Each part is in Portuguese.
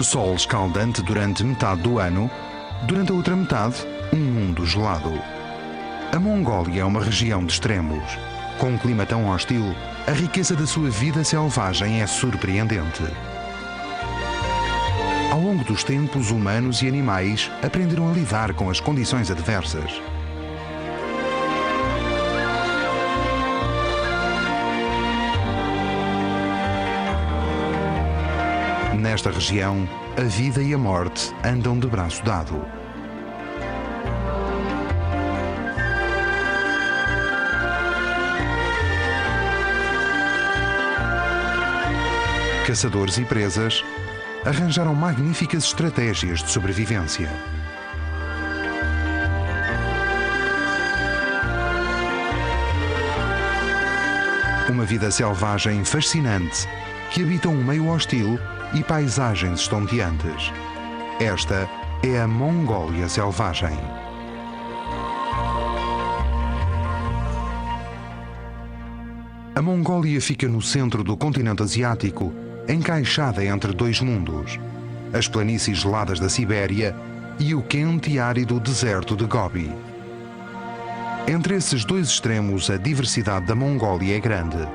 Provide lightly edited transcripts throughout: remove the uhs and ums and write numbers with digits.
Sol escaldante durante metade do ano, durante a outra metade, um mundo gelado. A Mongólia é uma região de extremos. Com um clima tão hostil, a riqueza da sua vida selvagem é surpreendente. Ao longo dos tempos, humanos e animais aprenderam a lidar com as condições adversas. Nesta região, a vida e a morte andam de braço dado. Caçadores e presas arranjaram magníficas estratégias de sobrevivência. Uma vida selvagem fascinante que habita um meio hostil e paisagens estonteantes. Esta é a Mongólia selvagem. A Mongólia fica no centro do continente asiático, encaixada entre dois mundos, as planícies geladas da Sibéria e o quente e árido deserto de Gobi. Entre esses dois extremos, a diversidade da Mongólia é grande.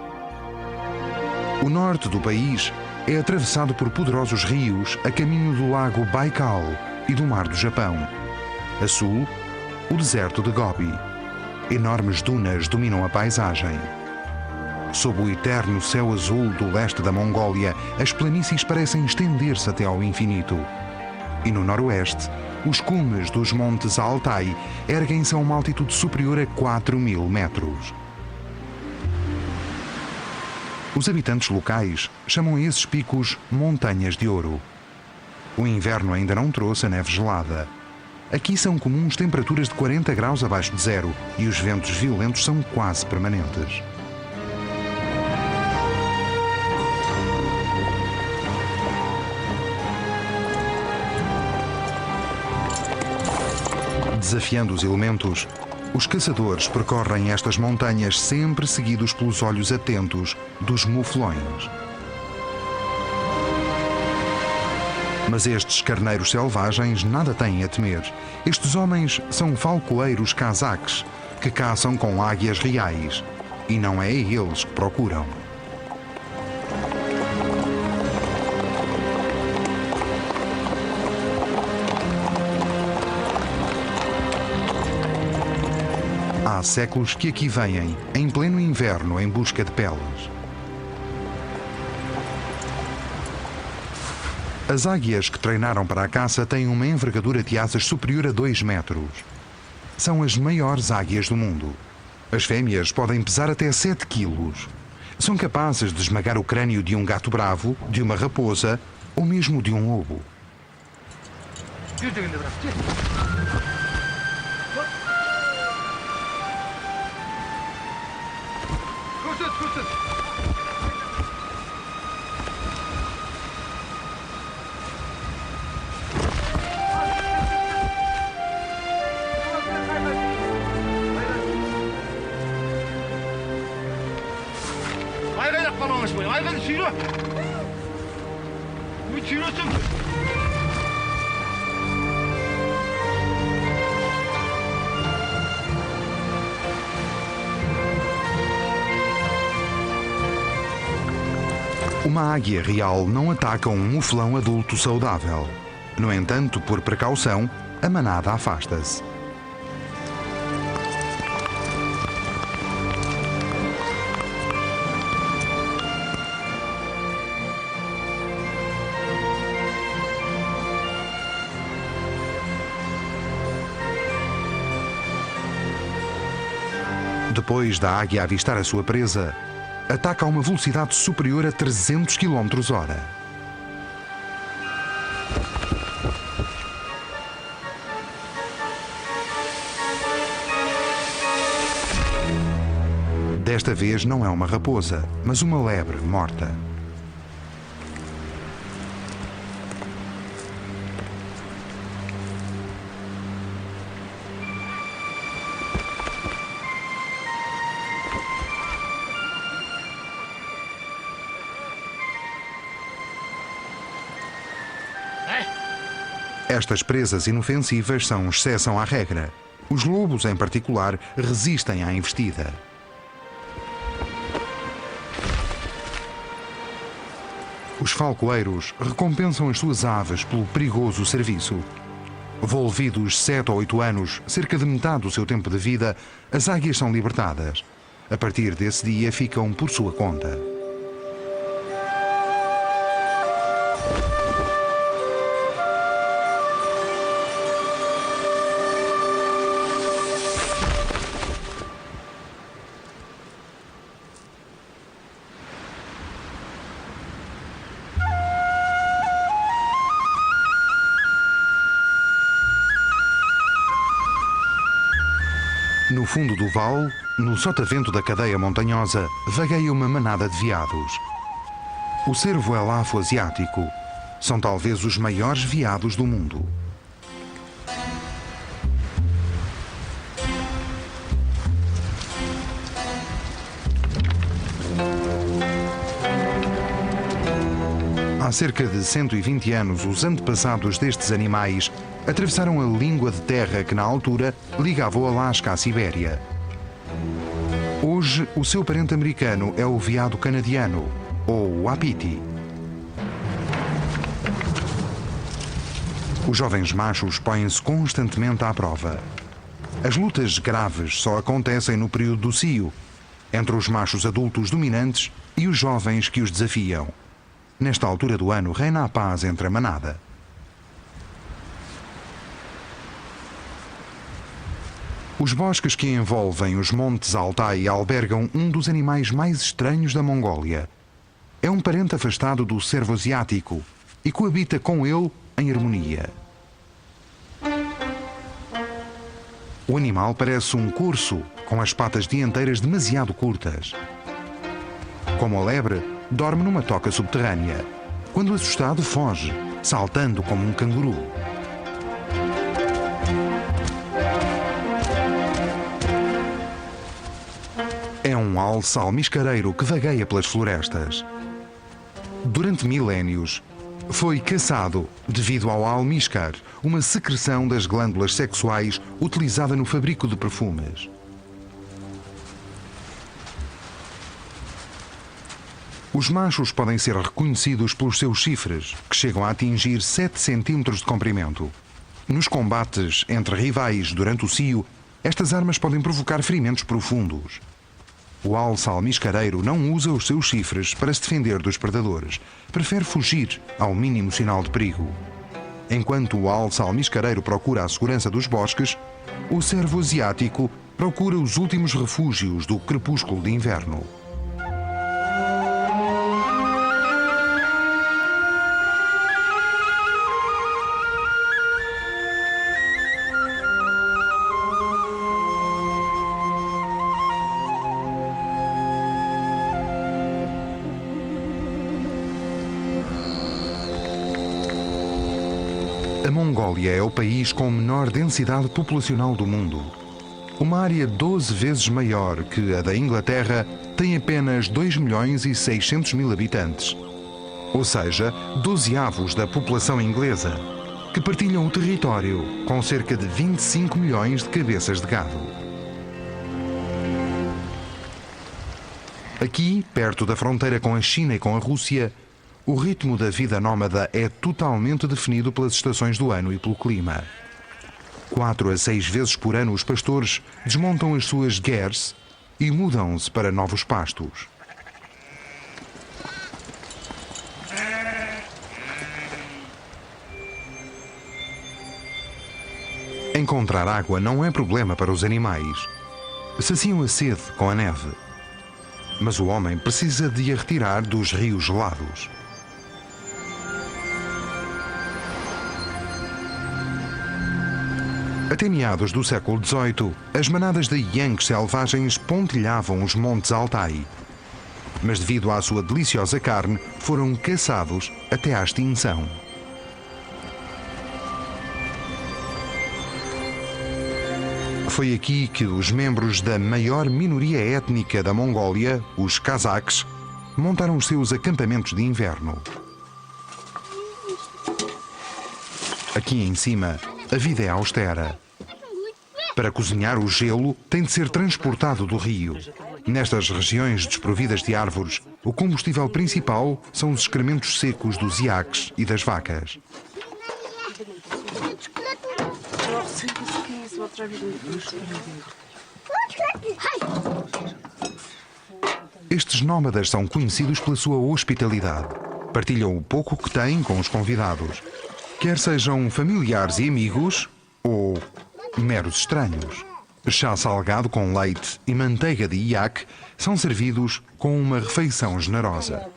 O norte do país é atravessado por poderosos rios a caminho do lago Baikal e do Mar do Japão. A sul, o deserto de Gobi. Enormes dunas dominam a paisagem. Sob o eterno céu azul do leste da Mongólia, as planícies parecem estender-se até ao infinito. E no noroeste, os cumes dos montes Altai erguem-se a uma altitude superior a 4.000 metros. Os habitantes locais chamam esses picos Montanhas de Ouro. O inverno ainda não trouxe a neve gelada. Aqui são comuns temperaturas de 40 graus abaixo de zero e os ventos violentos são quase permanentes. Desafiando os elementos, os caçadores percorrem estas montanhas sempre seguidos pelos olhos atentos dos muflões. Mas estes carneiros selvagens nada têm a temer. Estes homens são falcoeiros cazaques que caçam com águias reais e não é a eles que procuram. Há séculos que aqui vêm, em pleno inverno, em busca de peles. As águias que treinaram para a caça têm uma envergadura de asas superior a 2 metros. São as maiores águias do mundo. As fêmeas podem pesar até 7 quilos. São capazes de esmagar o crânio de um gato bravo, de uma raposa ou mesmo de um lobo. Uma águia real não ataca um muflão adulto saudável. No entanto, por precaução, a manada afasta-se. Depois da águia avistar a sua presa, ataca a uma velocidade superior a 300 km/h. Desta vez não é uma raposa, mas uma lebre morta. Estas presas inofensivas são exceção à regra. Os lobos, em particular, resistem à investida. Os falcoeiros recompensam as suas aves pelo perigoso serviço. Volvidos 7 ou 8 anos, cerca de metade do seu tempo de vida, as águias são libertadas. A partir desse dia, ficam por sua conta. No fundo do vale, no sotavento da cadeia montanhosa, vagueia uma manada de veados. O cervo elafo asiático são talvez os maiores veados do mundo. Há cerca de 120 anos, os antepassados destes animais atravessaram a língua de terra que, na altura, ligava o Alasca à Sibéria. Hoje, o seu parente americano é o veado canadiano, ou o wapiti. Os jovens machos põem-se constantemente à prova. As lutas graves só acontecem no período do cio, entre os machos adultos dominantes e os jovens que os desafiam. Nesta altura do ano, reina a paz entre a manada. Os bosques que envolvem os montes Altai albergam um dos animais mais estranhos da Mongólia. É um parente afastado do cervo asiático e coabita com ele em harmonia. O animal parece um corso com as patas dianteiras demasiado curtas. Como a lebre, dorme numa toca subterrânea. Quando assustado, foge, saltando como um canguru. É um alce almiscareiro que vagueia pelas florestas. Durante milénios, foi caçado devido ao almíscar, uma secreção das glândulas sexuais utilizada no fabrico de perfumes. Os machos podem ser reconhecidos pelos seus chifres, que chegam a atingir 7 centímetros de comprimento. Nos combates entre rivais durante o cio, estas armas podem provocar ferimentos profundos. O alce almiscareiro não usa os seus chifres para se defender dos predadores. Prefere fugir ao mínimo sinal de perigo. Enquanto o alce almiscareiro procura a segurança dos bosques, o cervo asiático procura os últimos refúgios do crepúsculo de inverno. A Mongólia é o país com menor densidade populacional do mundo. Uma área 12 vezes maior que a da Inglaterra tem apenas 2.600.000 habitantes. Ou seja, 12avos da população inglesa, que partilham o território com cerca de 25 milhões de cabeças de gado. Aqui, perto da fronteira com a China e com a Rússia, o ritmo da vida nómada é totalmente definido pelas estações do ano e pelo clima. 4 a 6 vezes por ano os pastores desmontam as suas gers e mudam-se para novos pastos. Encontrar água não é problema para os animais. Saciam a sede com a neve. Mas o homem precisa de a retirar dos rios gelados. Até meados do século XVIII, as manadas de Yanks selvagens pontilhavam os montes Altai. Mas devido à sua deliciosa carne, foram caçados até à extinção. Foi aqui que os membros da maior minoria étnica da Mongólia, os cazaques, montaram os seus acampamentos de inverno. Aqui em cima, a vida é austera. Para cozinhar, o gelo tem de ser transportado do rio. Nestas regiões desprovidas de árvores, o combustível principal são os excrementos secos dos iaques e das vacas. Estes nómadas são conhecidos pela sua hospitalidade. Partilham o pouco que têm com os convidados, quer sejam familiares e amigos ou meros estranhos. Chá salgado com leite e manteiga de iaque são servidos com uma refeição generosa.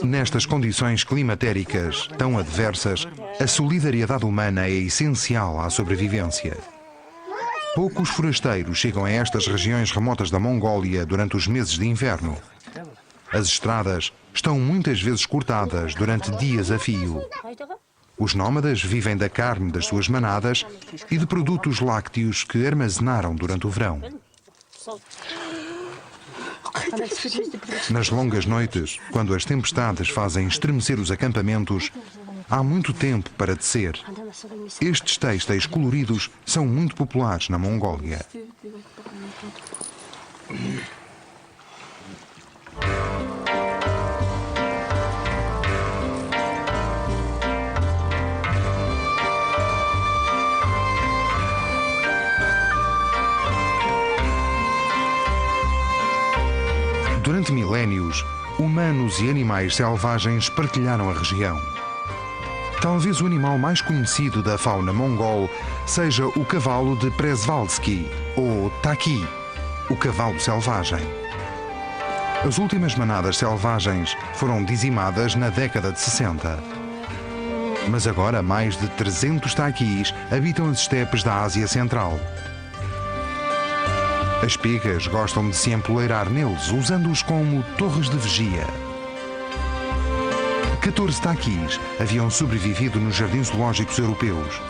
Nestas condições climatéricas tão adversas, a solidariedade humana é essencial à sobrevivência. Poucos forasteiros chegam a estas regiões remotas da Mongólia durante os meses de inverno. As estradas estão muitas vezes cortadas durante dias a fio. Os nómadas vivem da carne das suas manadas e de produtos lácteos que armazenaram durante o verão. Nas longas noites, quando as tempestades fazem estremecer os acampamentos, há muito tempo para descer. Estes têxteis coloridos são muito populares na Mongólia. Durante milénios, humanos e animais selvagens partilharam a região. Talvez o animal mais conhecido da fauna mongol seja o cavalo de Przewalski, ou Taki, o cavalo selvagem. As últimas manadas selvagens foram dizimadas na década de 60. Mas agora mais de 300 Takis habitam as estepes da Ásia Central. As pegas gostam de se empoleirar neles, usando-os como torres de vigia. 14 Takis haviam sobrevivido nos jardins zoológicos europeus.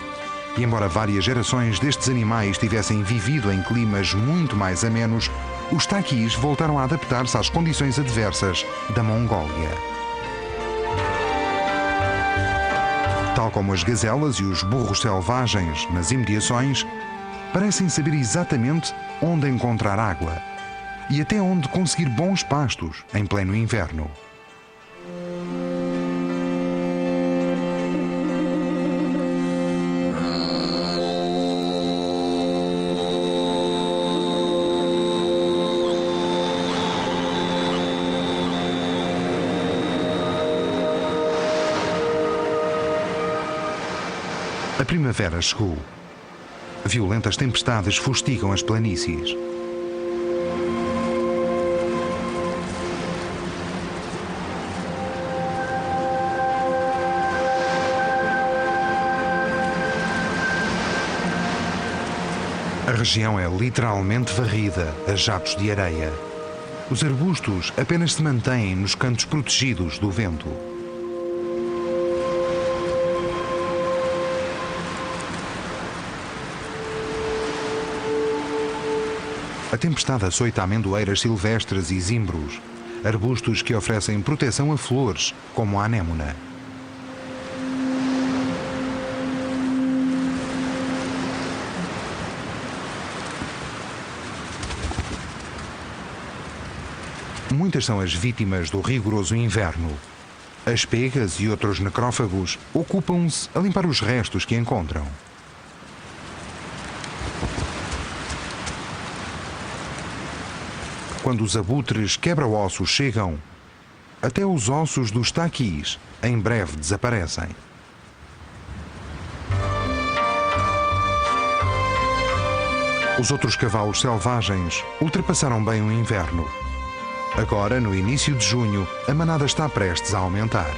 E embora várias gerações destes animais tivessem vivido em climas muito mais amenos, os Takis voltaram a adaptar-se às condições adversas da Mongólia. Tal como as gazelas e os burros selvagens nas imediações, parecem saber exatamente onde encontrar água e até onde conseguir bons pastos em pleno inverno. A primavera chegou. Violentas tempestades fustigam as planícies. A região é literalmente varrida a jatos de areia. Os arbustos apenas se mantêm nos cantos protegidos do vento. A tempestade açoita amendoeiras silvestres e zimbros, arbustos que oferecem proteção a flores, como a anémona. Muitas são as vítimas do rigoroso inverno. As pegas e outros necrófagos ocupam-se a limpar os restos que encontram. Quando os abutres quebra-ossos chegam, até os ossos dos Takis em breve desaparecem. Os outros cavalos selvagens ultrapassaram bem o inverno. Agora, no início de junho, a manada está prestes a aumentar.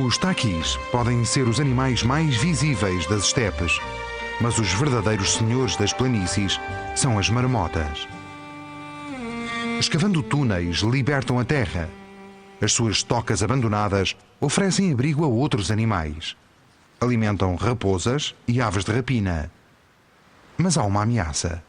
Os Takis podem ser os animais mais visíveis das estepes, mas os verdadeiros senhores das planícies são as marmotas. Escavando túneis, libertam a terra. As suas tocas abandonadas oferecem abrigo a outros animais. alimentam raposas e aves de rapina. Mas há uma ameaça.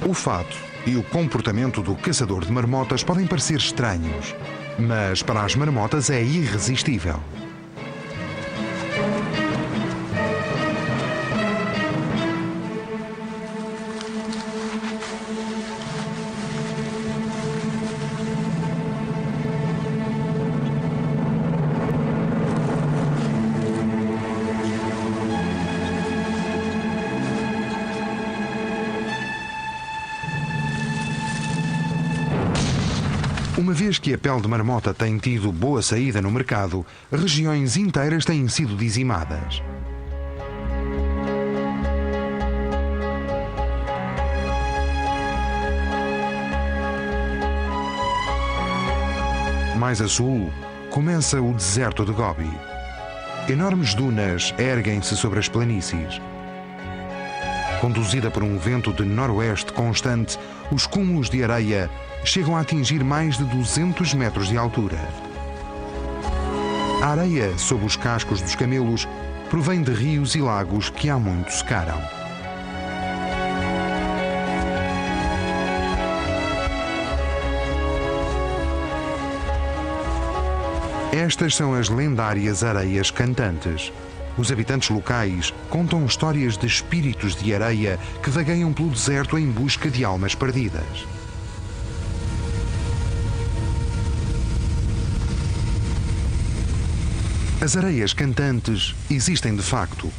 O fato e o comportamento do caçador de marmotas podem parecer estranhos, mas para as marmotas é irresistível. Uma vez que a pele de marmota tem tido boa saída no mercado, regiões inteiras têm sido dizimadas. Mais a sul, começa o deserto de Gobi. Enormes dunas erguem-se sobre as planícies. Conduzida por um vento de noroeste constante, os cúmulos de areia chegam a atingir mais de 200 metros de altura. A areia sob os cascos dos camelos provém de rios e lagos que há muito secaram. Estas são as lendárias areias cantantes. Os habitantes locais contam histórias de espíritos de areia que vagueiam pelo deserto em busca de almas perdidas. As areias cantantes existem de facto,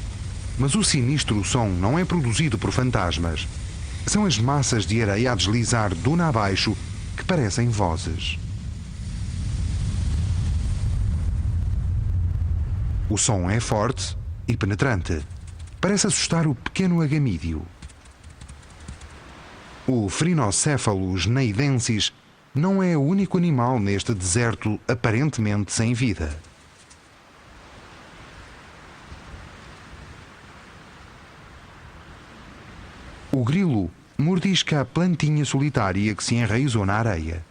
mas o sinistro som não é produzido por fantasmas. São as massas de areia a deslizar duna abaixo que parecem vozes. O som é forte e penetrante. Parece assustar o pequeno agamídeo. O Phrynocephalus neidensis não é o único animal neste deserto aparentemente sem vida. O grilo mordisca a plantinha solitária que se enraizou na areia.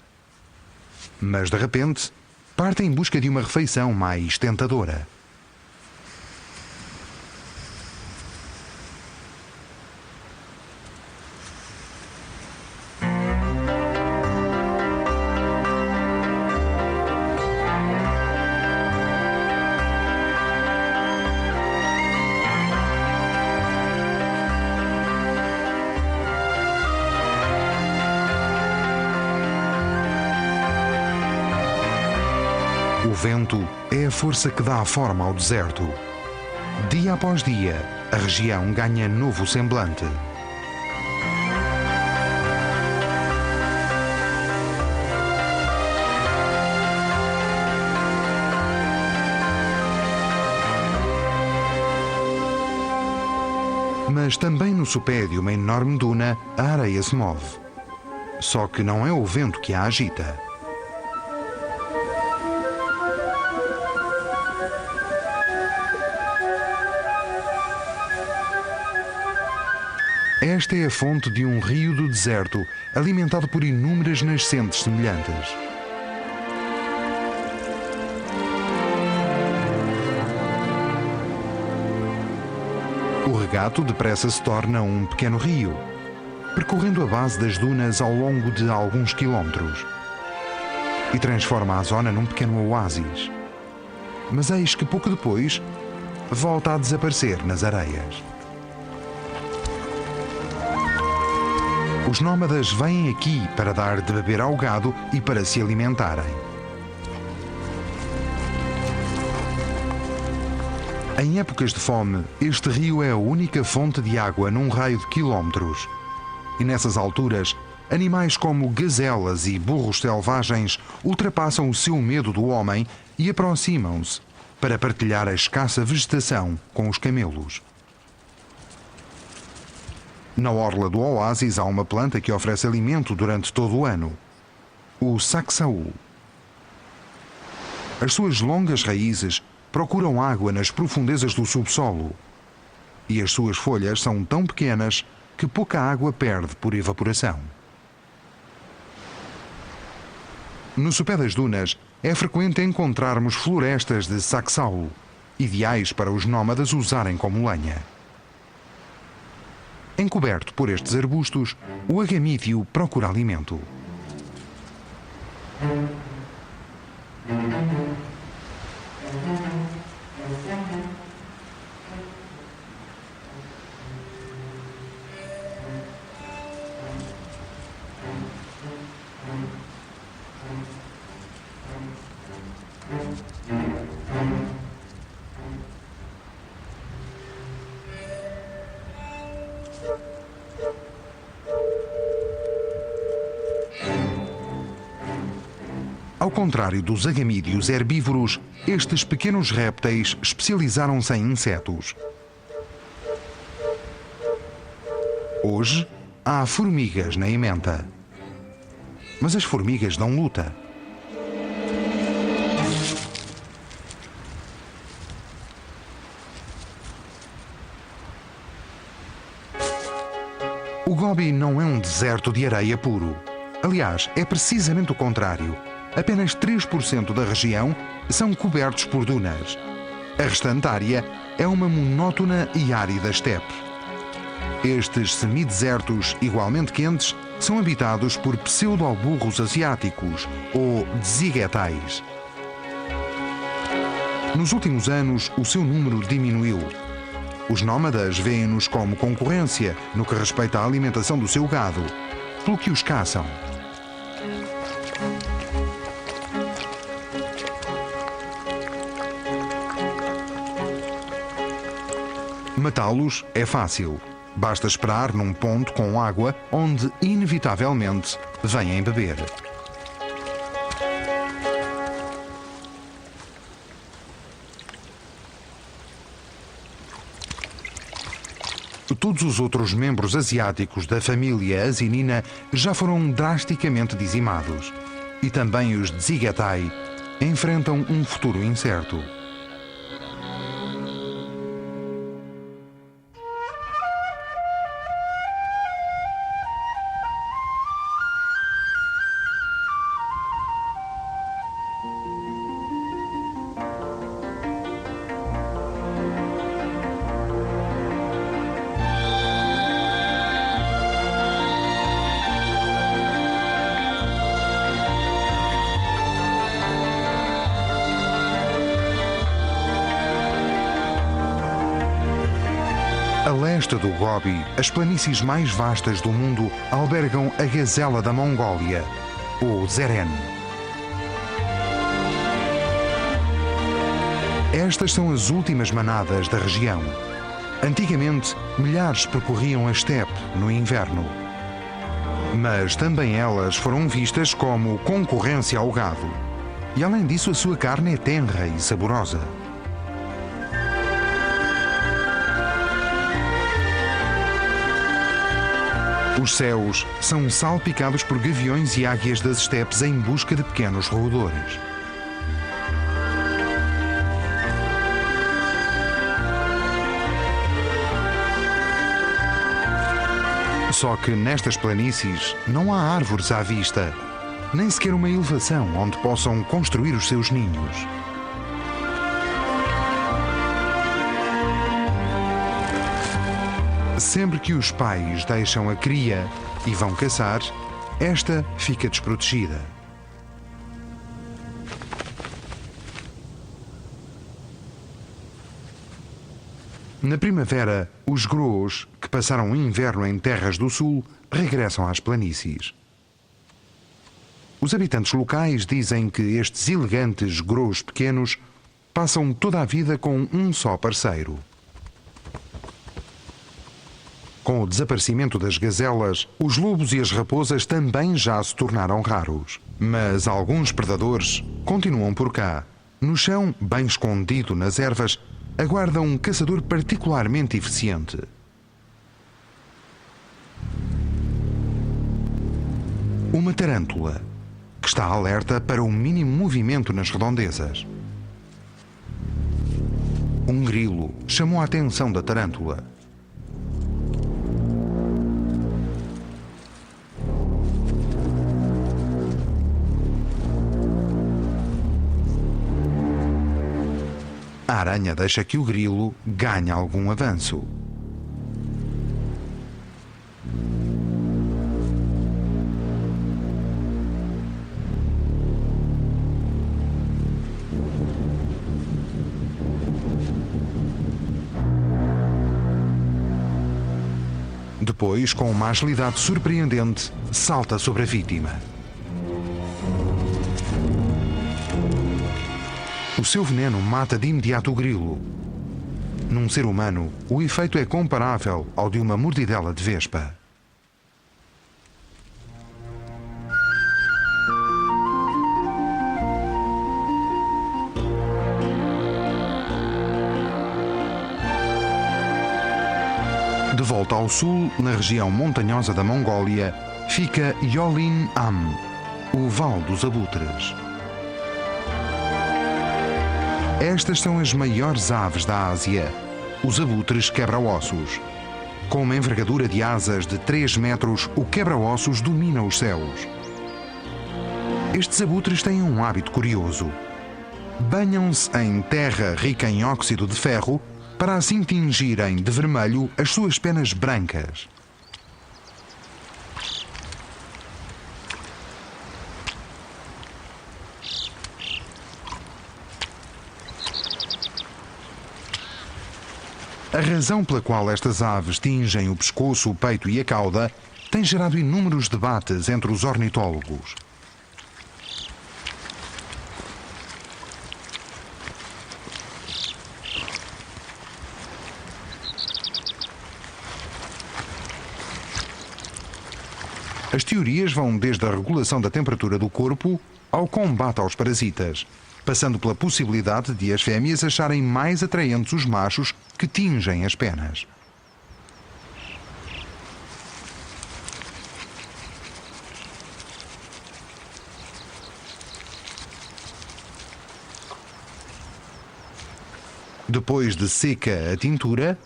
Mas, de repente, parte em busca de uma refeição mais tentadora. O vento é a força que dá a forma ao deserto. Dia após dia, a região ganha novo semblante. Mas também no sopé de uma enorme duna, a areia se move. Só que não é o vento que a agita. Esta é a fonte de um rio do deserto, alimentado por inúmeras nascentes semelhantes. O regato depressa se torna um pequeno rio, percorrendo a base das dunas ao longo de alguns quilómetros, e transforma a zona num pequeno oásis. Mas eis que pouco depois volta a desaparecer nas areias. Os nómadas vêm aqui para dar de beber ao gado e para se alimentarem. Em épocas de fome, este rio é a única fonte de água num raio de quilómetros. E nessas alturas, animais como gazelas e burros selvagens ultrapassam o seu medo do homem e aproximam-se para partilhar a escassa vegetação com os camelos. Na orla do oásis há uma planta que oferece alimento durante todo o ano: o saxaú. As suas longas raízes procuram água nas profundezas do subsolo e as suas folhas são tão pequenas que pouca água perde por evaporação. No sopé das dunas é frequente encontrarmos florestas de saxau, ideais para os nómadas usarem como lenha. Encoberto por estes arbustos, o agamídeo procura alimento. Ao contrário dos agamídeos herbívoros, estes pequenos répteis especializaram-se em insetos. Hoje, há formigas na ementa. Mas as formigas dão luta. O Gobi não é um deserto de areia puro. Aliás, é precisamente o contrário. Apenas 3% da região são cobertos por dunas. A restante área é uma monótona e árida estepe. Estes semidesertos, igualmente quentes, são habitados por pseudoburros asiáticos, ou tzighetais. Nos últimos anos, o seu número diminuiu. Os nómadas veem-nos como concorrência no que respeita à alimentação do seu gado, pelo que os caçam. Matá-los é fácil. Basta esperar num ponto com água onde, inevitavelmente, vêm beber. Todos os outros membros asiáticos da família asinina já foram drasticamente dizimados. E também os tzighetai enfrentam um futuro incerto. A leste do Gobi, as planícies mais vastas do mundo albergam a gazela da Mongólia, o Zeren. Estas são as últimas manadas da região. Antigamente, milhares percorriam a estepe no inverno. Mas também elas foram vistas como concorrência ao gado. E além disso, a sua carne é tenra e saborosa. Os céus são salpicados por gaviões e águias das estepes em busca de pequenos roedores. Só que nestas planícies não há árvores à vista, nem sequer uma elevação onde possam construir os seus ninhos. Sempre que os pais deixam a cria e vão caçar, esta fica desprotegida. Na primavera, os groos, que passaram o inverno em terras do sul, regressam às planícies. Os habitantes locais dizem que estes elegantes groos pequenos passam toda a vida com um só parceiro. Com o desaparecimento das gazelas, os lobos e as raposas também já se tornaram raros. Mas alguns predadores continuam por cá. No chão, bem escondido nas ervas, aguarda um caçador particularmente eficiente. Uma tarântula, que está alerta para o mínimo movimento nas redondezas. Um grilo chamou a atenção da tarântula. A aranha deixa que o grilo ganhe algum avanço. Depois, com uma agilidade surpreendente, salta sobre a vítima. O seu veneno mata de imediato o grilo. Num ser humano, o efeito é comparável ao de uma mordidela de vespa. De volta ao sul, na região montanhosa da Mongólia, fica Yolin Am, o Vale dos Abutres. Estas são as maiores aves da Ásia, os abutres quebra-ossos. Com uma envergadura de asas de 3 metros, o quebra-ossos domina os céus. Estes abutres têm um hábito curioso. Banham-se em terra rica em óxido de ferro para assim tingirem de vermelho as suas penas brancas. A razão pela qual estas aves tingem o pescoço, o peito e a cauda tem gerado inúmeros debates entre os ornitólogos. As teorias vão desde a regulação da temperatura do corpo ao combate aos parasitas, passando pela possibilidade de as fêmeas acharem mais atraentes os machos que tingem as penas. Depois de seca a tintura,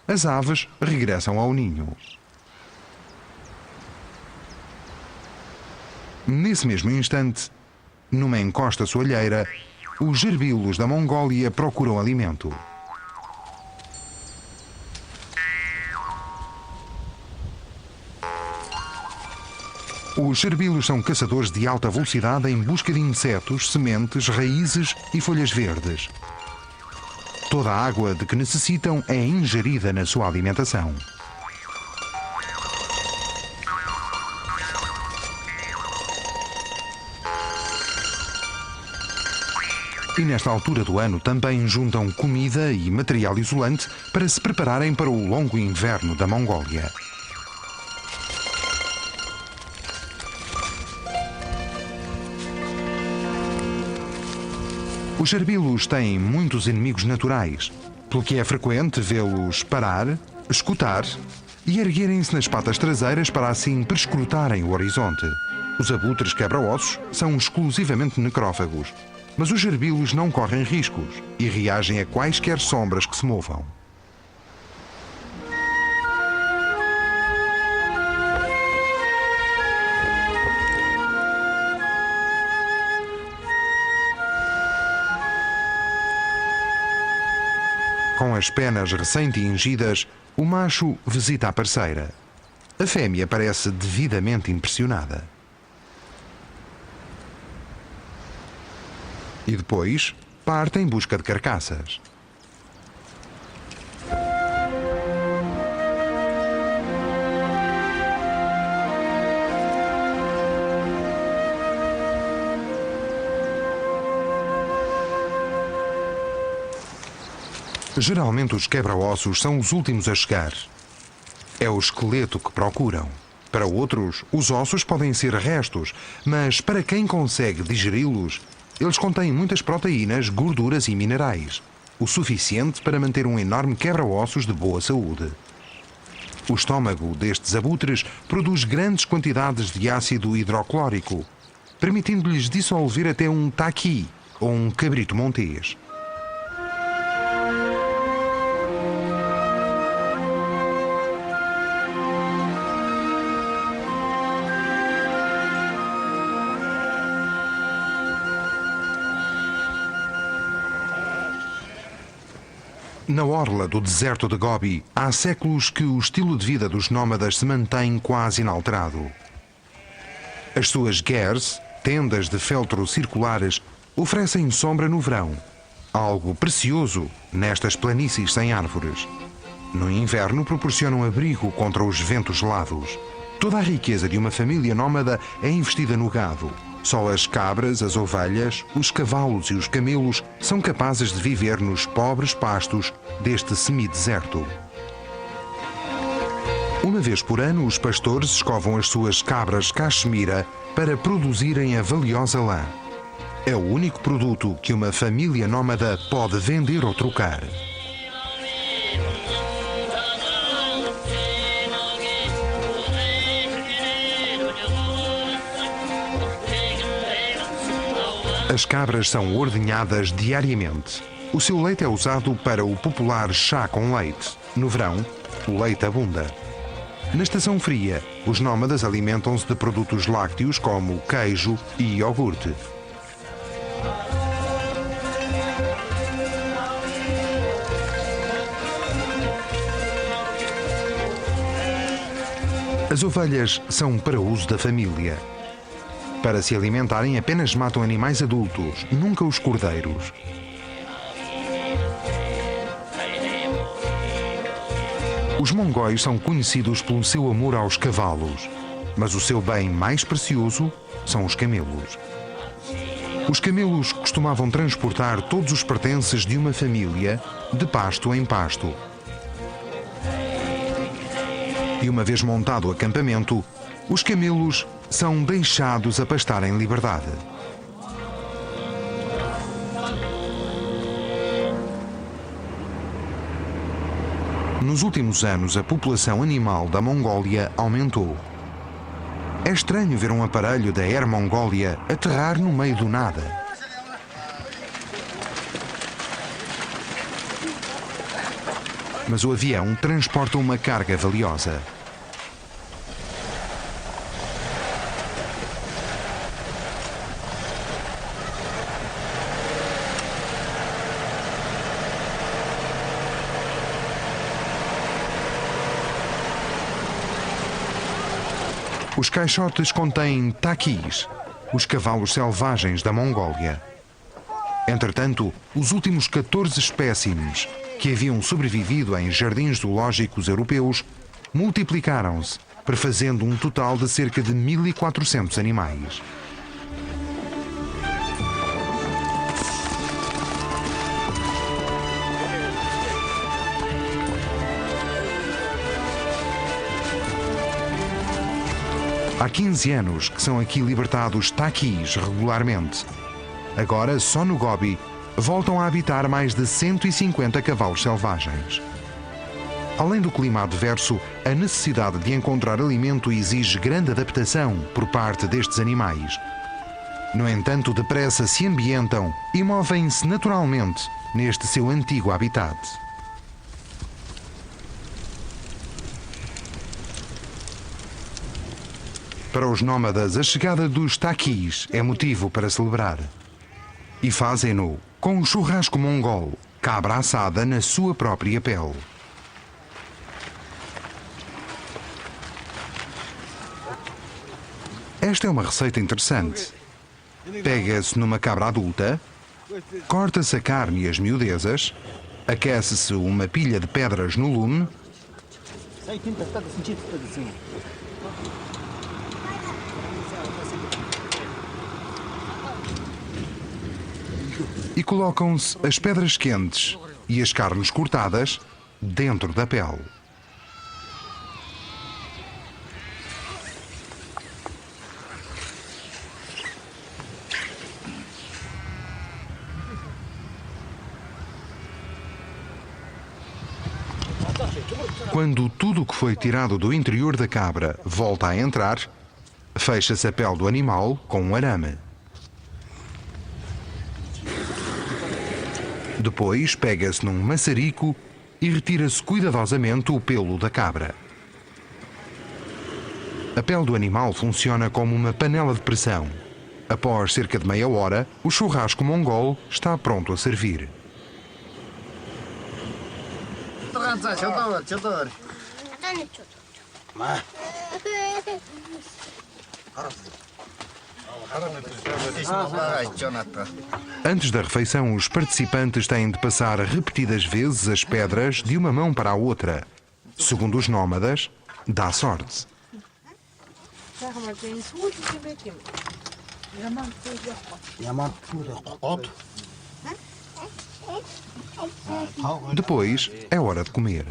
as aves regressam ao ninho. Nesse mesmo instante, numa encosta soalheira, os gerbilos da Mongólia procuram alimento. Os gerbilos são caçadores de alta velocidade em busca de insetos, sementes, raízes e folhas verdes. Toda a água de que necessitam é ingerida na sua alimentação. E nesta altura do ano também juntam comida e material isolante para se prepararem para o longo inverno da Mongólia. Os gerbilos têm muitos inimigos naturais, pelo que é frequente vê-los parar, escutar e erguerem-se nas patas traseiras para assim perscrutarem o horizonte. Os abutres quebra-ossos são exclusivamente necrófagos, mas os gerbilos não correm riscos e reagem a quaisquer sombras que se movam. Com as penas recém-tingidas, o macho visita a parceira. A fêmea parece devidamente impressionada. E depois parte em busca de carcaças. Geralmente os quebra-ossos são os últimos a chegar. É o esqueleto que procuram. Para outros, os ossos podem ser restos, mas para quem consegue digeri-los, eles contêm muitas proteínas, gorduras e minerais, o suficiente para manter um enorme quebra-ossos de boa saúde. O estômago destes abutres produz grandes quantidades de ácido hidroclórico, permitindo-lhes dissolver até um taqui, ou um cabrito montês. Na orla do deserto de Gobi, há séculos que o estilo de vida dos nómadas se mantém quase inalterado. As suas gers, tendas de feltro circulares, oferecem sombra no verão, algo precioso nestas planícies sem árvores. No inverno proporcionam abrigo contra os ventos gelados. Toda a riqueza de uma família nómada é investida no gado. Só as cabras, as ovelhas, os cavalos e os camelos são capazes de viver nos pobres pastos deste semideserto. Uma vez por ano, os pastores escovam as suas cabras cachemira para produzirem a valiosa lã. É o único produto que uma família nómada pode vender ou trocar. As cabras são ordenhadas diariamente. O seu leite é usado para o popular chá com leite. No verão, o leite abunda. Na estação fria, os nómadas alimentam-se de produtos lácteos como queijo e iogurte. As ovelhas são para uso da família. Para se alimentarem, apenas matam animais adultos, nunca os cordeiros. Os mongóis são conhecidos pelo seu amor aos cavalos, mas o seu bem mais precioso são os camelos. Os camelos costumavam transportar todos os pertences de uma família de pasto em pasto. E uma vez montado o acampamento, os camelos são deixados a pastar em liberdade. Nos últimos anos, a população animal da Mongólia aumentou. É estranho ver um aparelho da Air Mongolia aterrar no meio do nada. Mas o avião transporta uma carga valiosa. Os caixotes contêm taquis, os cavalos selvagens da Mongólia. Entretanto, os últimos 14 espécimes que haviam sobrevivido em jardins zoológicos europeus multiplicaram-se, prefazendo um total de cerca de 1.400 animais. Há 15 anos que são aqui libertados taquis regularmente. Agora, só no Gobi, voltam a habitar mais de 150 cavalos selvagens. Além do clima adverso, a necessidade de encontrar alimento exige grande adaptação por parte destes animais. No entanto, depressa se ambientam e movem-se naturalmente neste seu antigo habitat. Para os nómadas, a chegada dos taquis é motivo para celebrar. E fazem-no com o churrasco mongol, cabra assada na sua própria pele. Esta é uma receita interessante. Pega-se numa cabra adulta, corta-se a carne e as miudezas, aquece-se uma pilha de pedras no lume e colocam-se as pedras quentes e as carnes cortadas dentro da pele. Quando tudo o que foi tirado do interior da cabra volta a entrar, Fecha-se a pele do animal com um arame. Depois pega-se num maçarico e retira-se cuidadosamente o pelo da cabra. A pele do animal funciona como uma panela de pressão. Após cerca de meia hora, o churrasco mongol está pronto a servir. Antes da refeição, os participantes têm de passar repetidas vezes as pedras de uma mão para a outra. Segundo os nómadas, dá sorte. Depois é hora de comer.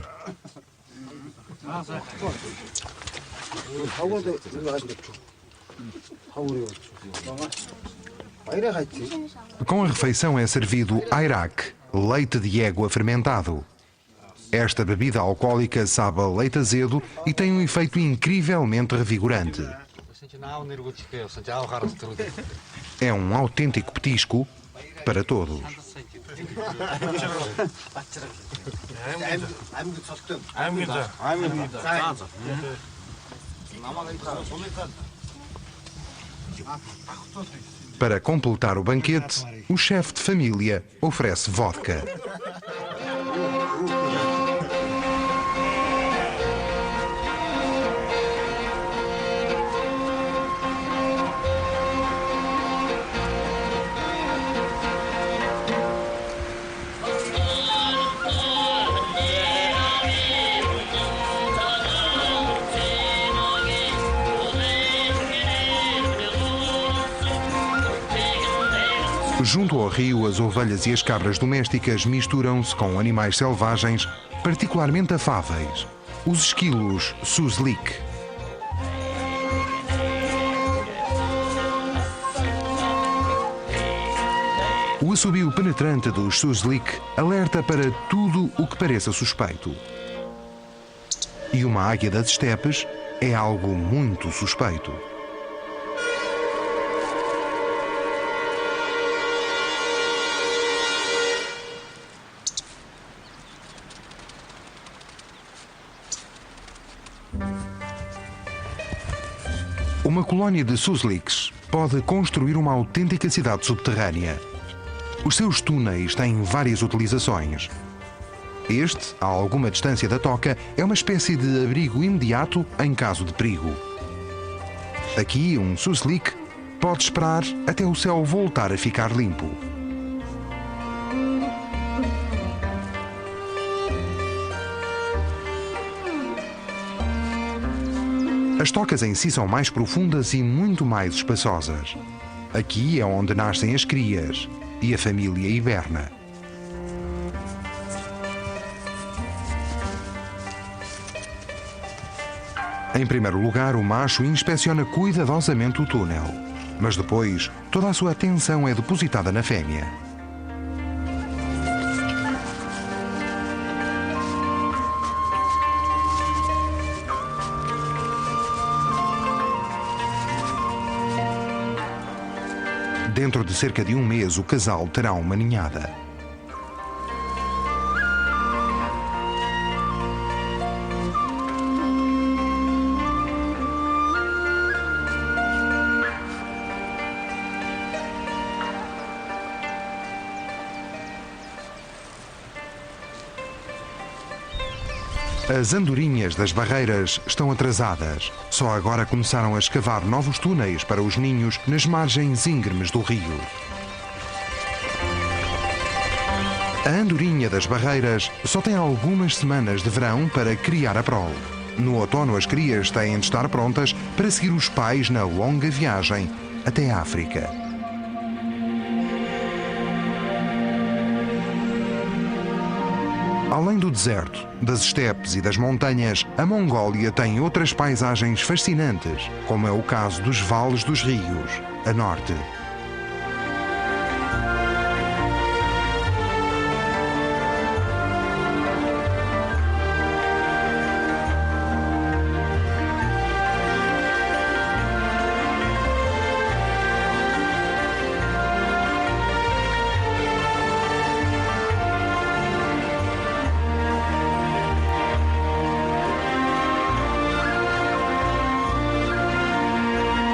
Com a refeição é servido airak, leite de égua fermentado. Esta bebida alcoólica sabe a leite azedo e tem um efeito incrivelmente revigorante. É um autêntico petisco para todos. Para completar o banquete, o chefe de família oferece vodka. Junto ao rio, as ovelhas e as cabras domésticas misturam-se com animais selvagens particularmente afáveis, os esquilos suslik. O assobio penetrante dos suslik alerta para tudo o que pareça suspeito. E uma águia das estepes é algo muito suspeito. Uma colónia de susliks pode construir uma autêntica cidade subterrânea. Os seus túneis têm várias utilizações. Este, a alguma distância da toca, é uma espécie de abrigo imediato em caso de perigo. Aqui, um suslik pode esperar até o céu voltar a ficar limpo. As tocas em si são mais profundas e muito mais espaçosas. Aqui é onde nascem as crias e a família hiberna. Em primeiro lugar, o macho inspeciona cuidadosamente o túnel, mas depois toda a sua atenção é depositada na fêmea. Dentro de cerca de um mês, o casal terá uma ninhada. As andorinhas das barreiras estão atrasadas. Só agora começaram a escavar novos túneis para os ninhos nas margens íngremes do rio. A andorinha das barreiras só tem algumas semanas de verão para criar a prole. No outono, as crias têm de estar prontas para seguir os pais na longa viagem até a África. Além do deserto, das estepes e das montanhas, a Mongólia tem outras paisagens fascinantes, como é o caso dos vales dos rios, a norte.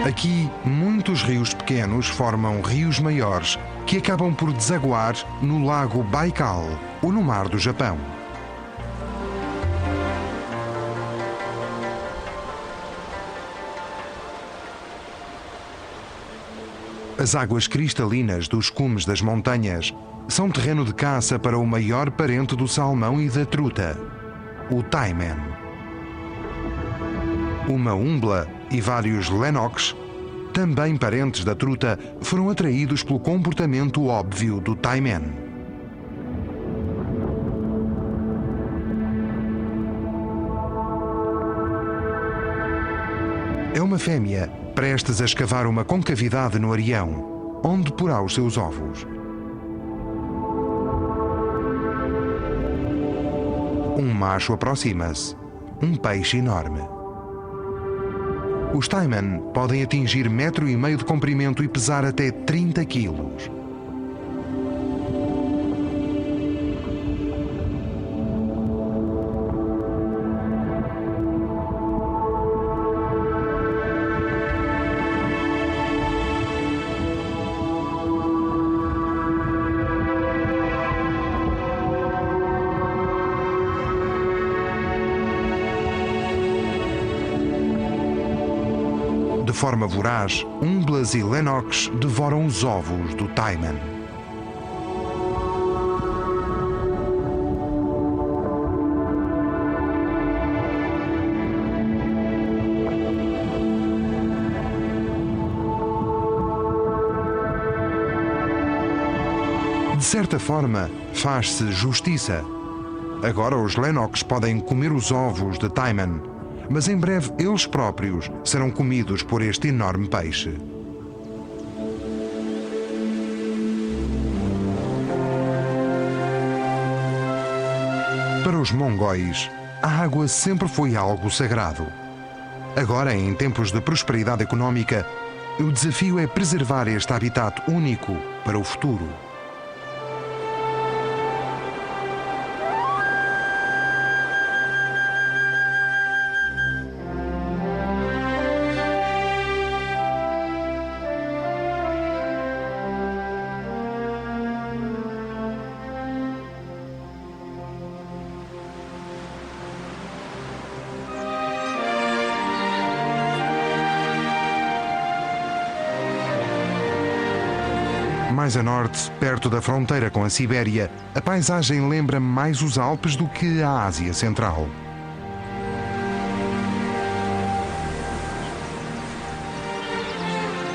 Aqui, muitos rios pequenos formam rios maiores que acabam por desaguar no lago Baikal ou no mar do Japão. As águas cristalinas dos cumes das montanhas são terreno de caça para o maior parente do salmão e da truta, o taimen. Uma umbla e vários lennox, também parentes da truta, foram atraídos pelo comportamento óbvio do taimen. É uma fêmea prestes a escavar uma concavidade no areião, onde porá os seus ovos. Um macho aproxima-se, um peixe enorme. Os taimen podem atingir 1,5 metro de comprimento e pesar até 30 quilos. De forma voraz, umblas e lennox devoram os ovos do taimen. De certa forma, faz-se justiça. Agora os lennox podem comer os ovos de taimen, mas em breve eles próprios serão comidos por este enorme peixe. Para os mongóis, a água sempre foi algo sagrado. Agora, em tempos de prosperidade económica, o desafio é preservar este habitat único para o futuro. Mais a norte, perto da fronteira com a Sibéria, a paisagem lembra mais os Alpes do que a Ásia Central.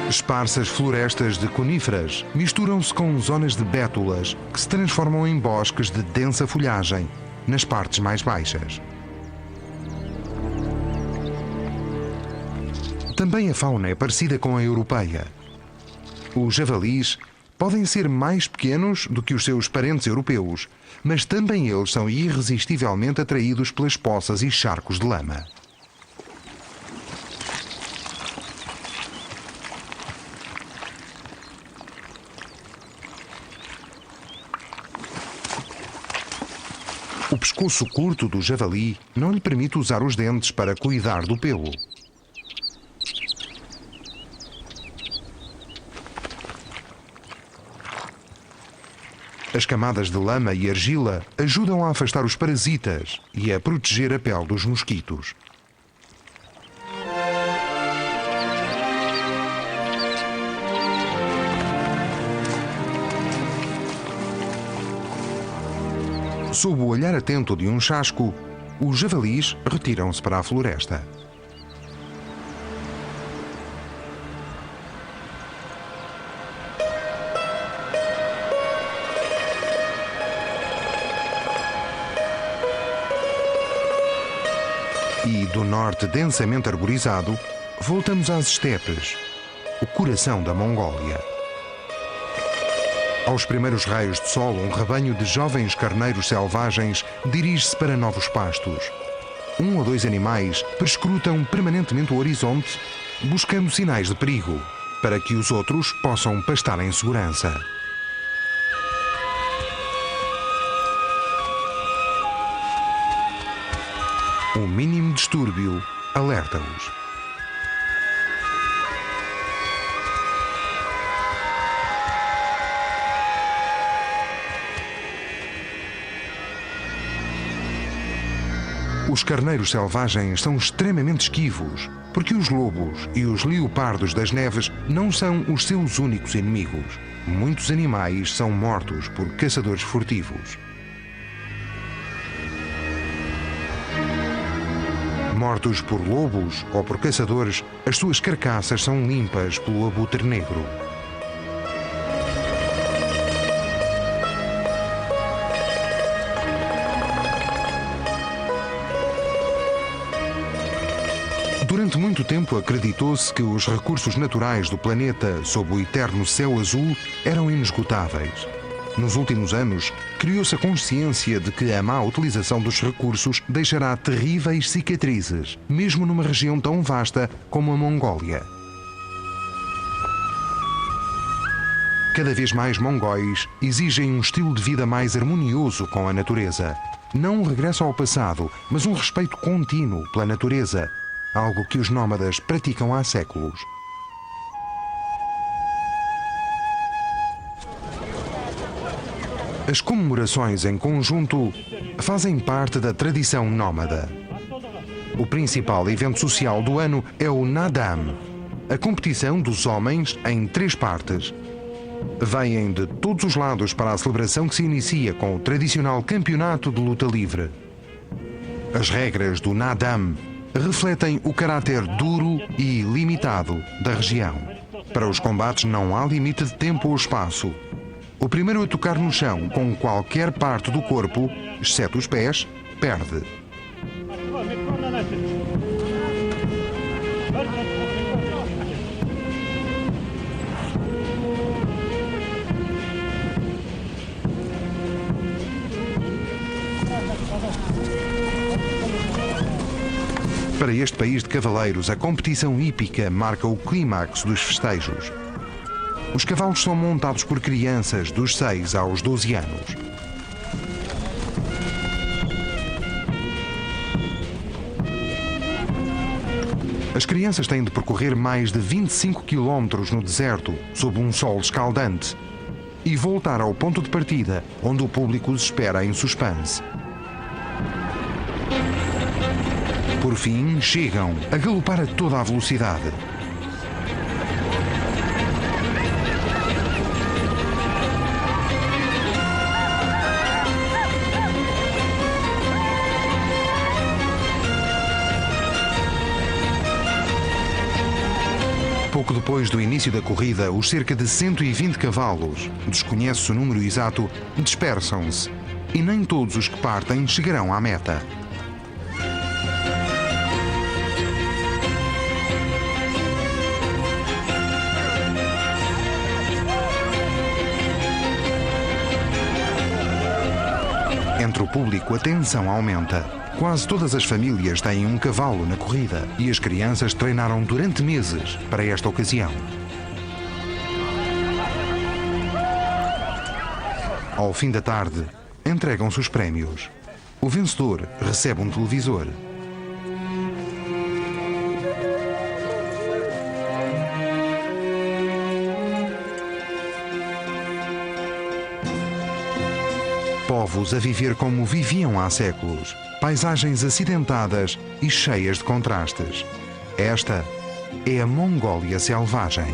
Esparsas florestas de coníferas misturam-se com zonas de bétulas que se transformam em bosques de densa folhagem nas partes mais baixas. Também a fauna é parecida com a europeia. Os javalis podem ser mais pequenos do que os seus parentes europeus, mas também eles são irresistivelmente atraídos pelas poças e charcos de lama. O pescoço curto do javali não lhe permite usar os dentes para cuidar do pelo. As camadas de lama e argila ajudam a afastar os parasitas e a proteger a pele dos mosquitos. Sob o olhar atento de um chasco, os javalis retiram-se para a floresta. E do norte densamente arborizado, voltamos às estepes, o coração da Mongólia. Aos primeiros raios de sol, um rebanho de jovens carneiros selvagens dirige-se para novos pastos. 1 ou 2 animais perscrutam permanentemente o horizonte, buscando sinais de perigo, para que os outros possam pastar em segurança. O mínimo distúrbio alerta-os. Os carneiros selvagens são extremamente esquivos, porque os lobos e os leopardos das neves não são os seus únicos inimigos. Muitos animais são mortos por caçadores furtivos. Mortos por lobos ou por caçadores, as suas carcaças são limpas pelo abutre negro. Durante muito tempo acreditou-se que os recursos naturais do planeta sob o eterno céu azul eram inesgotáveis. Nos últimos anos, criou-se a consciência de que a má utilização dos recursos deixará terríveis cicatrizes, mesmo numa região tão vasta como a Mongólia. Cada vez mais mongóis exigem um estilo de vida mais harmonioso com a natureza. Não um regresso ao passado, mas um respeito contínuo pela natureza, algo que os nómadas praticam há séculos. As comemorações em conjunto fazem parte da tradição nómada. O principal evento social do ano é o Naadam, a competição dos homens em 3 partes. Vêm de todos os lados para a celebração que se inicia com o tradicional campeonato de luta livre. As regras do Naadam refletem o caráter duro e limitado da região. Para os combates não há limite de tempo ou espaço. O primeiro a tocar no chão com qualquer parte do corpo, exceto os pés, perde. Para este país de cavaleiros, a competição hípica marca o clímax dos festejos. Os cavalos são montados por crianças dos 6 aos 12 anos. As crianças têm de percorrer mais de 25 quilómetros no deserto, sob um sol escaldante, e voltar ao ponto de partida, onde o público os espera em suspense. Por fim, chegam a galopar a toda a velocidade. Pouco depois do início da corrida, os cerca de 120 cavalos, desconhece-se o número exato, dispersam-se e nem todos os que partem chegarão à meta. Entre o público, a tensão aumenta. Quase todas as famílias têm um cavalo na corrida e as crianças treinaram durante meses para esta ocasião. Ao fim da tarde, entregam-se os prémios. O vencedor recebe um televisor. Povos a viver como viviam há séculos, paisagens acidentadas e cheias de contrastes. Esta é a Mongólia selvagem.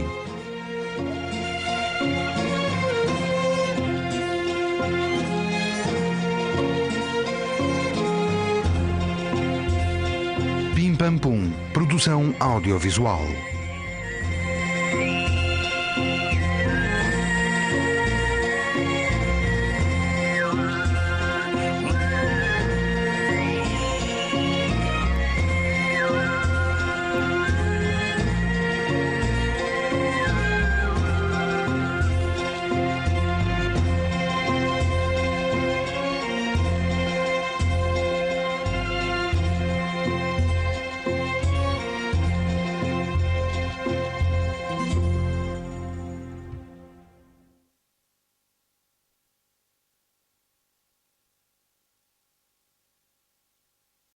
Pim Pam Pum, produção audiovisual.